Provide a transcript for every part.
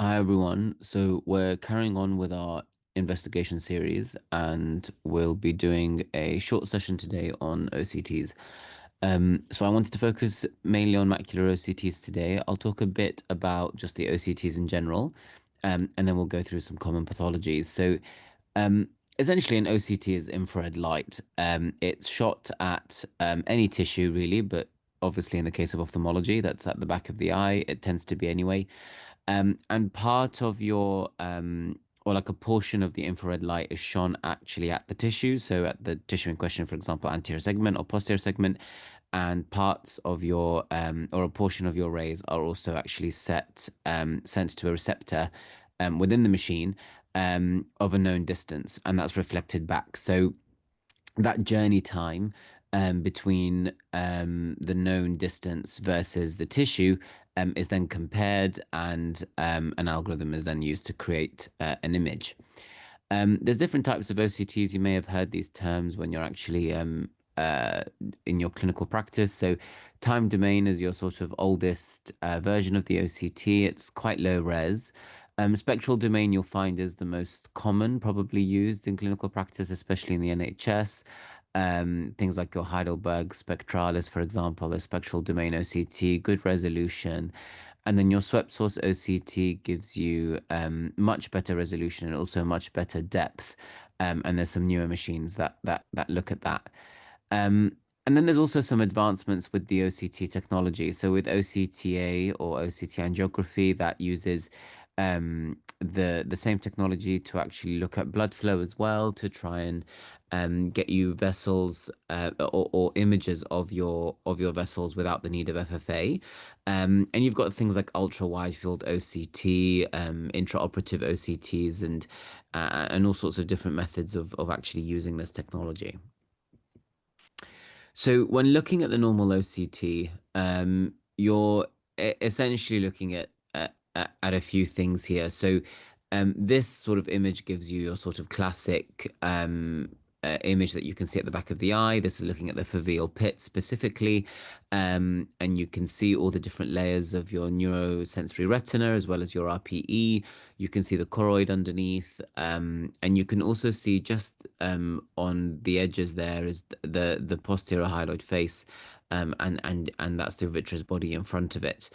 Hi everyone. So we're carrying on with our investigation series, and we'll be doing a short session today on OCTs. So I wanted to focus mainly on macular OCTs today. I'll talk a bit about just the OCTs in general, and then we'll go through some common pathologies. So um, essentially, an OCT is infrared light. It's shot at any tissue really, but obviously in the case of ophthalmology, that's at the back of the eye. It tends to be anyway. And part of your or like a portion of the infrared light is shone actually at the tissue. So at the tissue in question, for example, anterior segment or posterior segment, and parts of your or a portion of your rays are also actually sent to a receptor within the machine of a known distance, and that's reflected back. So that journey time between the known distance versus the tissue is then compared, and an algorithm is then used to create an image. There's different types of OCTs. You may have heard these terms when you're actually uh, in your clinical practice. So, time domain is your sort of oldest version of the OCT. It's quite low res. Spectral domain you'll find is the most common, probably used in clinical practice, especially in the NHS. Things like your Heidelberg Spectralis, for example, a spectral domain OCT, good resolution. And then your swept source OCT gives you much better resolution and also much better depth. And there's some newer machines that look at that. And then there's also some advancements with the OCT technology. So with OCT-A or OCT angiography, that uses the same technology to actually look at blood flow as well, to try and get you vessels or images of your vessels without the need of FFA. And you've got things like ultra wide field OCT, intraoperative OCTs, and all sorts of different methods of actually using this technology. So when looking at the normal OCT, you're essentially looking at a few things here. So this sort of image gives you your sort of classic image that you can see at the back of the eye. This is looking at the foveal pit specifically, and you can see all the different layers of your neurosensory retina as well as your RPE. You can see the choroid underneath, and you can also see just on the edges there is the posterior hyaloid face, and that's the vitreous body in front of it.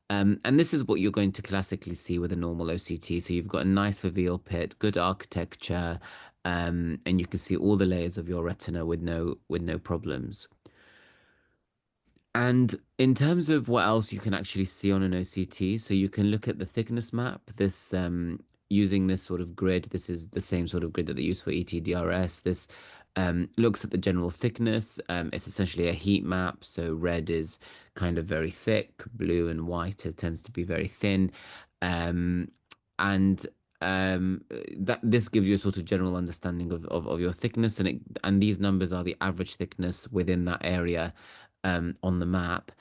And this is what you're going to classically see with a normal OCT. So you've got a nice foveal pit, good architecture, and you can see all the layers of your retina with no problems. And in terms of what else you can actually see on an OCT, so you can look at the thickness map. This using this sort of grid. This is the same sort of grid that they use for ETDRS. This looks at the general thickness. It's essentially a heat map. So red is kind of very thick, blue and white it tends to be very thin, um, and that this gives you a sort of general understanding of your thickness, and these numbers are the average thickness within that area on the map.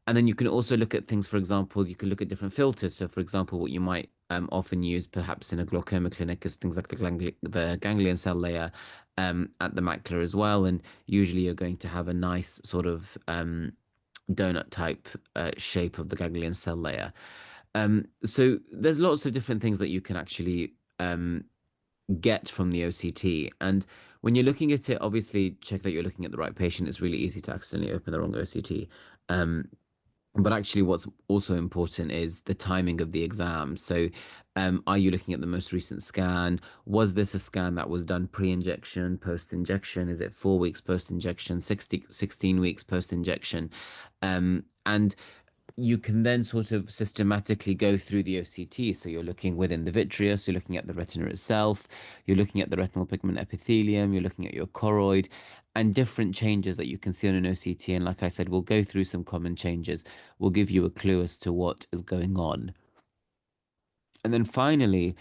And then you can also look at things, for example, you can look at different filters. So, for example, what you might often use perhaps in a glaucoma clinic is things like the ganglion cell layer at the macula as well. And usually you're going to have a nice sort of donut type shape of the ganglion cell layer. So there's lots of different things that you can actually get from the OCT. And when you're looking at it, obviously check that you're looking at the right patient. It's really easy to accidentally open the wrong OCT. Um, but actually, what's also important is the timing of the exam. So, are you looking at the most recent scan? Was this a scan that was done pre-injection, post-injection? Is it 4 weeks post-injection, 16 weeks post-injection? And you can then sort of systematically go through the OCT. So you're looking within the vitreous, you're looking at the retina itself, you're looking at the retinal pigment epithelium, you're looking at your choroid, and different changes that you can see on an OCT. And like I said, we'll go through some common changes. We'll give you a clue as to what is going on. And then finally,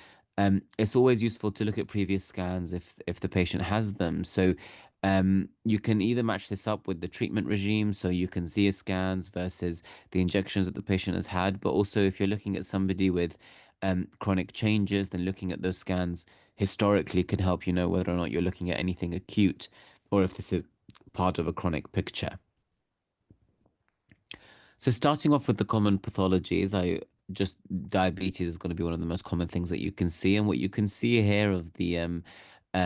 it's always useful to look at previous scans if the patient has them. So you can either match this up with the treatment regime, so you can see scans versus the injections that the patient has had. But also, if you're looking at somebody with chronic changes, then looking at those scans historically can help you know whether or not you're looking at anything acute or if this is part of a chronic picture. So starting off with the common pathologies, I just diabetes is going to be one of the most common things that you can see. And what you can see here of the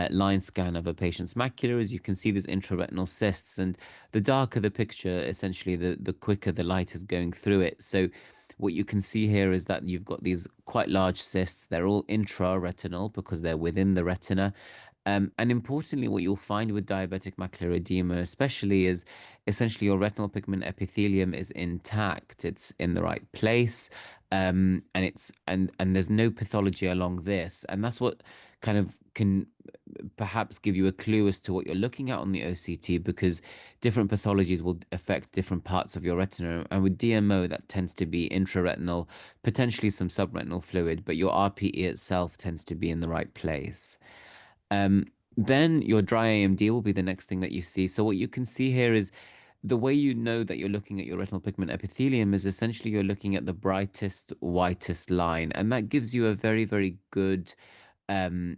line scan of a patient's macula is you can see these intraretinal cysts, and the darker the picture, essentially, the quicker the light is going through it. So what you can see here is that you've got these quite large cysts. They're all intraretinal because they're within the retina. And importantly, what you'll find with diabetic macular edema, especially, is essentially your retinal pigment epithelium is intact. It's in the right place, and there's no pathology along this, and that's what kind of can perhaps give you a clue as to what you're looking at on the OCT, because different pathologies will affect different parts of your retina. And with DMO, that tends to be intraretinal, potentially some subretinal fluid, but your RPE itself tends to be in the right place. Um, then your dry AMD will be the next thing that you see. So what you can see here is the way you know that you're looking at your retinal pigment epithelium is essentially you're looking at the brightest, whitest line, and that gives you a very, very good um,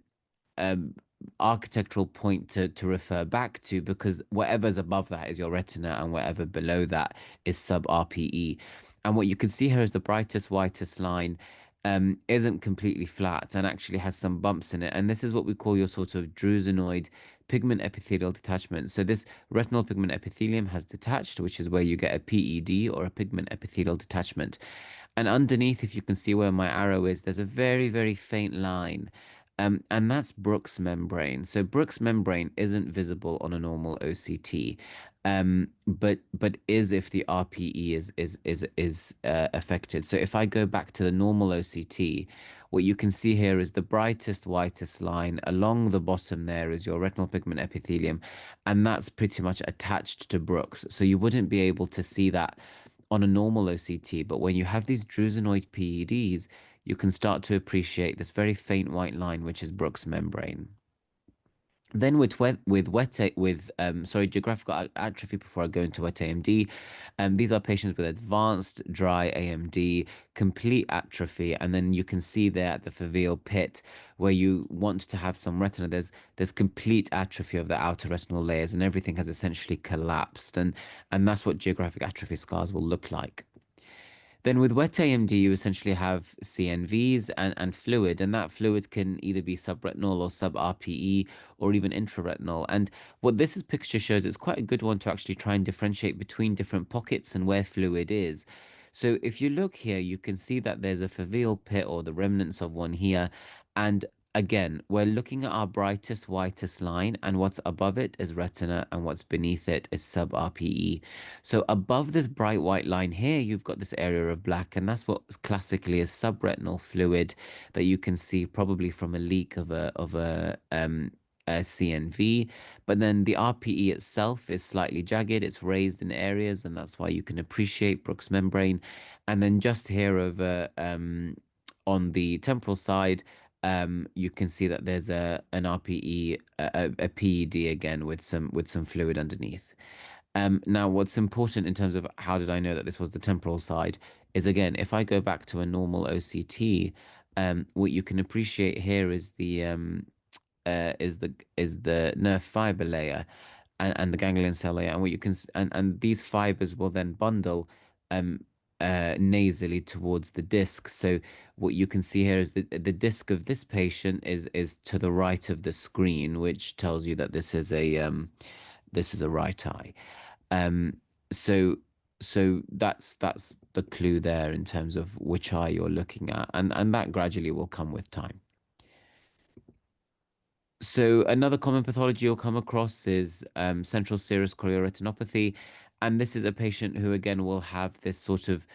um, architectural point to refer back to, because whatever's above that is your retina, and whatever below that is sub RPE. And what you can see here is the brightest, whitest line isn't completely flat and actually has some bumps in it. And this is what we call your sort of drusenoid pigment epithelial detachment. So this retinal pigment epithelium has detached, which is where you get a PED, or a pigment epithelial detachment. And underneath, if you can see where my arrow is, there's a very, very faint line. And that's Brooks membrane. So Brooks membrane isn't visible on a normal OCT, but is if the RPE is affected. So if I go back to the normal OCT, what you can see here is the brightest, whitest line along the bottom there is your retinal pigment epithelium, and that's pretty much attached to Brooks. So you wouldn't be able to see that on a normal OCT, but when you have these drusenoid PEDs, you can start to appreciate this very faint white line, which is Brooks membrane. Then with geographical atrophy, before I go into wet AMD, these are patients with advanced dry AMD, complete atrophy, and then you can see there at the foveal pit where you want to have some retina. There's complete atrophy of the outer retinal layers, and everything has essentially collapsed, and that's what geographic atrophy scars will look like. Then with wet AMD, you essentially have CNVs and fluid, and that fluid can either be subretinal or sub-RPE or even intraretinal. And what picture shows, it's quite a good one to actually try and differentiate between different pockets and where fluid is. So if you look here, you can see that there's a foveal pit, or the remnants of one here. And again, we're looking at our brightest, whitest line, and what's above it is retina, and what's beneath it is sub-RPE. So above this bright white line here, you've got this area of black, and that's what classically is subretinal fluid that you can see probably from a leak of a CNV. But then the RPE itself is slightly jagged, it's raised in areas, and that's why you can appreciate Brooks membrane. And then just here over on the temporal side, you can see that there's an RPE, a PED again with some fluid underneath. Now, what's important in terms of how did I know that this was the temporal side is, again, if I go back to a normal OCT, what you can appreciate here is the nerve fiber layer, and the ganglion cell layer, and what you can and these fibers will then bundle um nasally towards the disc. So what you can see here is the disc of this patient is to the right of the screen, which tells you that this is a right eye. Um, so that's the clue there in terms of which eye you're looking at, and that gradually will come with time. So another common pathology you'll come across is central serous chorioretinopathy, and this is a patient who again will have this sort of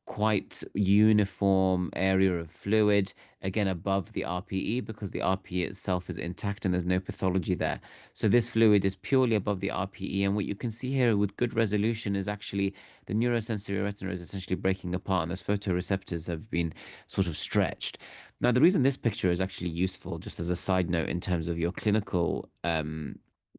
quite uniform area of fluid, again above the RPE, because the RPE itself is intact and there's no pathology there. So this fluid is purely above the RPE, and what you can see here with good resolution is actually the neurosensory retina is essentially breaking apart, and those photoreceptors have been sort of stretched. Now, the reason this picture is actually useful, just as a side note, in terms of your clinical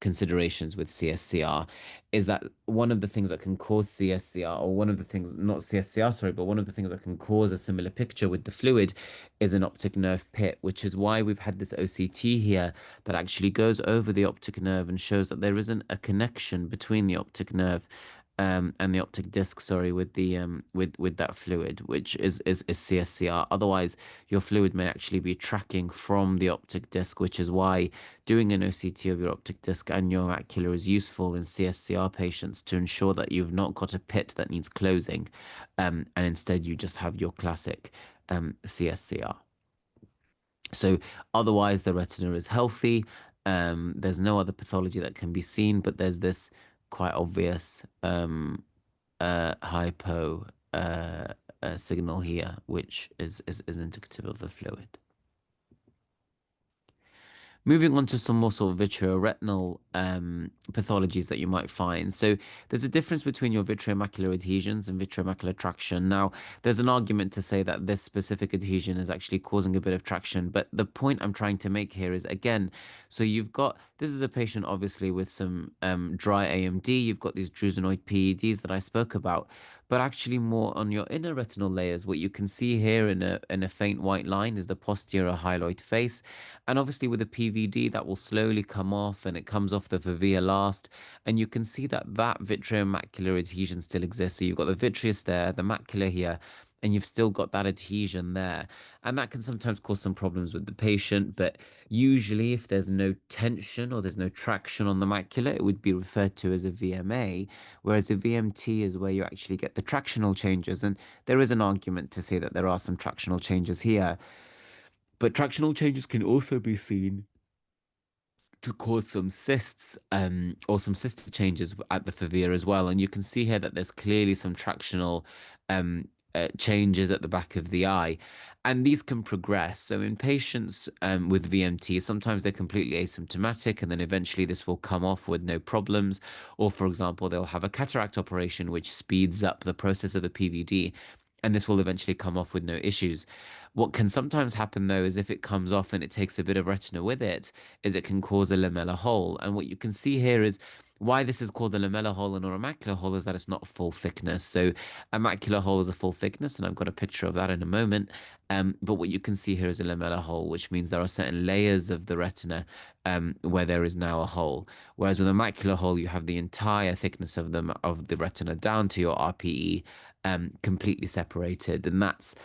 considerations with CSCR, is that one of the things that can cause CSCR, or one of the things, not CSCR, sorry, but one of the things that can cause a similar picture with the fluid is an optic nerve pit, which is why we've had this OCT here that actually goes over the optic nerve and shows that there isn't a connection between the optic nerve and the optic disc, sorry, with the with that fluid, which is CSCR. Otherwise, your fluid may actually be tracking from the optic disc, which is why doing an OCT of your optic disc and your macula is useful in CSCR patients to ensure that you've not got a pit that needs closing, and instead you just have your classic CSCR. So otherwise, the retina is healthy. There's no other pathology that can be seen, but there's this quite obvious hypo signal here, which is indicative of the fluid. Moving on to some more sort of vitreoretinal pathologies that you might find. So there's a difference between your vitreomacular adhesions and vitreomacular traction. Now, there's an argument to say that this specific adhesion is actually causing a bit of traction, but the point I'm trying to make here is again, so you've got this is a patient obviously with some dry AMD. You've got these drusenoid PEDs that I spoke about, but actually more on your inner retinal layers. What you can see here in a faint white line is the posterior hyaloid face. And obviously with a PVD, that will slowly come off and it comes off the fovea last. And you can see that that vitreomacular adhesion still exists. So you've got the vitreous there, the macula here, and you've still got that adhesion there. And that can sometimes cause some problems with the patient. But usually, if there's no tension or there's no traction on the macula, it would be referred to as a VMA. Whereas a VMT is where you actually get the tractional changes. And there is an argument to say that there are some tractional changes here. But tractional changes can also be seen to cause some cysts or some cystic changes at the fovea as well. And you can see here that there's clearly some tractional changes at the back of the eye. And these can progress. So in patients with VMT, sometimes they're completely asymptomatic and then eventually this will come off with no problems. Or for example, they'll have a cataract operation which speeds up the process of the PVD. And this will eventually come off with no issues. What can sometimes happen though is if it comes off and it takes a bit of retina with it, is it can cause a lamellar hole. And what you can see here is why this is called a lamellar hole and or a macular hole is that it's not full thickness. So a macular hole is a full thickness, and I've got a picture of that in a moment. But what you can see here is a lamellar hole, which means there are certain layers of the retina where there is now a hole. Whereas with a macular hole, you have the entire thickness of the retina down to your RPE completely separated, and that's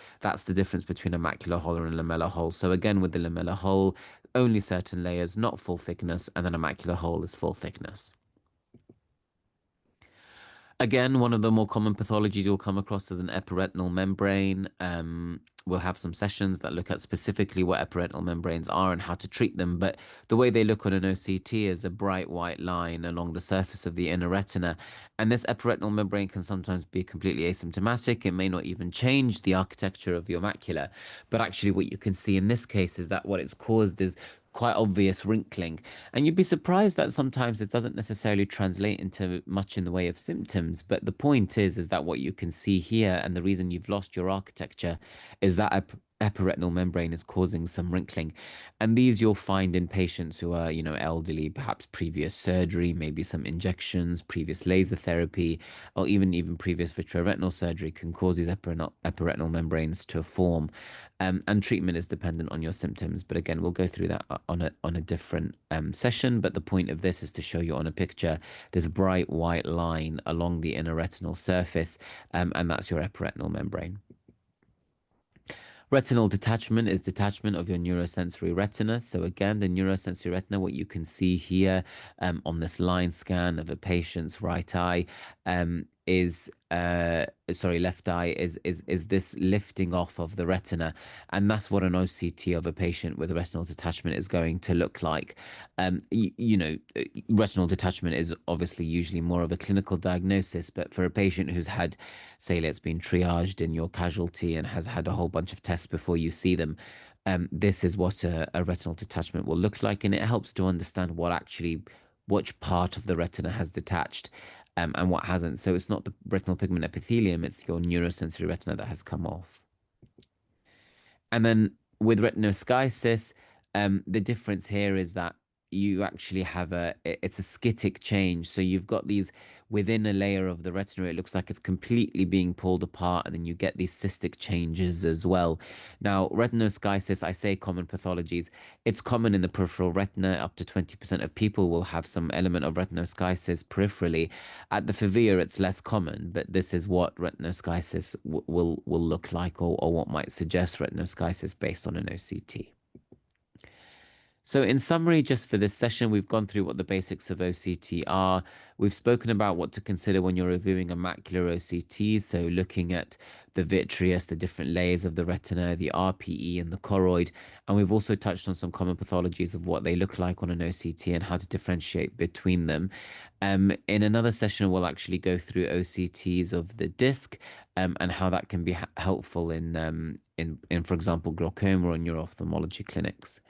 the difference between a macular hole and a lamellar hole. So again, with the lamellar hole, only certain layers, not full thickness, and then a macular hole is full thickness. Again, one of the more common pathologies you'll come across is an epiretinal membrane. We'll have some sessions that look at specifically what epiretinal membranes are and how to treat them. But the way they look on an OCT is a bright white line along the surface of the inner retina. And this epiretinal membrane can sometimes be completely asymptomatic. It may not even change the architecture of your macula. But actually, what you can see in this case is that what it's caused is quite obvious wrinkling. And you'd be surprised that sometimes it doesn't necessarily translate into much in the way of symptoms. But the point is that what you can see here, and the reason you've lost your architecture, is that epiretinal membrane is causing some wrinkling. And these you'll find in patients who are, elderly, perhaps previous surgery, maybe some injections, previous laser therapy, or even previous vitreoretinal surgery can cause these epiretinal membranes to form. And treatment is dependent on your symptoms. But again, we'll go through that on a different session. But the point of this is to show you on a picture this bright white line along the inner retinal surface, and that's your epiretinal membrane. Retinal detachment is detachment of your neurosensory retina. So again, the neurosensory retina, what you can see here on this line scan of a patient's right eye is left eye is this lifting off of the retina, and that's what an OCT of a patient with retinal detachment is going to look like. Retinal detachment is obviously usually more of a clinical diagnosis, but for a patient who's had, say, let's been triaged in your casualty and has had a whole bunch of tests before you see them, this is what a retinal detachment will look like, and it helps to understand which part of the retina has detached and what hasn't. So it's not the retinal pigment epithelium, it's your neurosensory retina that has come off. And then with retinoschisis, the difference here is that you actually have it's a schitic change. So you've got these within a layer of the retina, it looks like it's completely being pulled apart, and then you get these cystic changes as well. Now, retinoschisis, I say common pathologies, it's common in the peripheral retina. Up to 20% of people will have some element of retinoschisis peripherally. At the fovea, it's less common, but this is what retinoschisis will look like, or what might suggest retinoschisis based on an OCT. So, in summary, just for this session, we've gone through what the basics of OCT are. We've spoken about what to consider when you're reviewing a macular OCT. So, looking at the vitreous, the different layers of the retina, the RPE, and the choroid. And we've also touched on some common pathologies of what they look like on an OCT and how to differentiate between them. In another session, we'll actually go through OCTs of the disc, and how that can be helpful in, for example, glaucoma or neuro-ophthalmology clinics.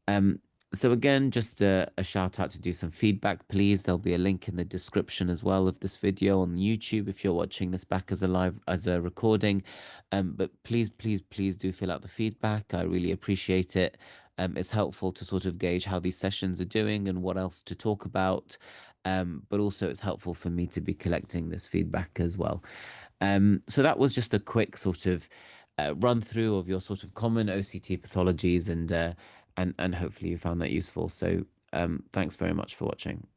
Um, so again, just a shout out to do some feedback, please. There'll be a link in the description as well of this video on YouTube if you're watching this back as a recording. But please do fill out the feedback. I really appreciate it. It's helpful to sort of gauge how these sessions are doing and what else to talk about. But also it's helpful for me to be collecting this feedback as well. So that was just a quick sort of run through of your sort of common OCT pathologies, and hopefully you found that useful. So thanks very much for watching.